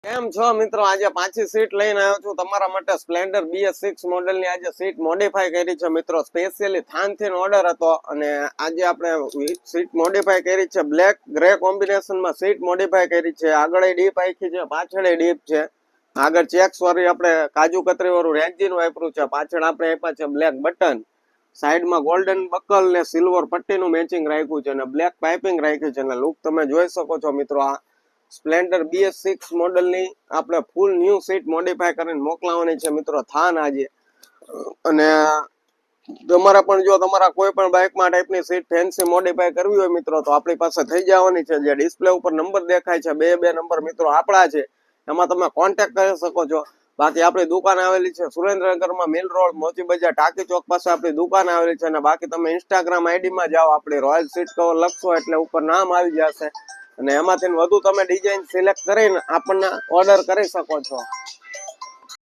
કેમ છો મિત્રો? આજે પાછી સીટ લઈને આવ્યો છું તમારા માટે. સ્પ્લેન્ડર BS6 મોડેલની આજે સીટ મોડિફાઈ કરી છે મિત્રો. સ્પેશિયલી થાનથી ઓર્ડર હતો અને આજે આપણે સીટ મોડિફાઈ કરી છે. બ્લેક ગ્રે કોમ્બિનેશનમાં સીટ મોડિફાઈ કરી છે. આગળ ડીપ આખી છે, પાછળ ડીપ છે. આગળ ચેક્સ વાળી આપણે કાજુ કતરી વાળું રેન્જીન વાપર્યું છે. પાછળ આપણે આપ્યા છે બ્લેક બટન. સાઈડમાં ગોલ્ડન બકલ ને સિલ્વર પટ્ટીનું મેચિંગ રાખ્યું છે અને બ્લેક પાઇપિંગ રાખી છે અને લુક તમે જોઈ શકો છો મિત્રો. આ સ્પ્લેન્ડર BS6 મોડેલની આપણે ફૂલ ન્યૂ સીટ મોડિફાઈ કરીને મોકલાવાની છે મિત્રો થાન આજે. અને તમારા પણ જો તમારા કોઈ પણ બાઇકમાં ટાઈપની સીટ ફેન્સી મોડિફાઈ કરવી હોય મિત્રો તો આપણી પાસે થઈ જવાની છે. જે ડિસ્પ્લે ઉપર નંબર દેખાય છે, બે નંબર મિત્રો આપણા છે, એમાં તમે કોન્ટેક્ટ કરી શકો છો. બાકી આપણી દુકાન આવેલી છે સુરેન્દ્રનગરમાં, મિલ રોડ, મોચી બજાર, ટાંકી ચોક પાસે આપણી દુકાન આવેલી છે. અને બાકી તમે ઇન્સ્ટાગ્રામ આઈડીમાં જાઓ, આપણી રોયલ સીટ કવર લખશો એટલે ઉપર નામ આવી જશે અને એમાંથી વધુ તમે ડિઝાઇન સિલેક્ટ કરીને આપણને ઓર્ડર કરી શકો છો.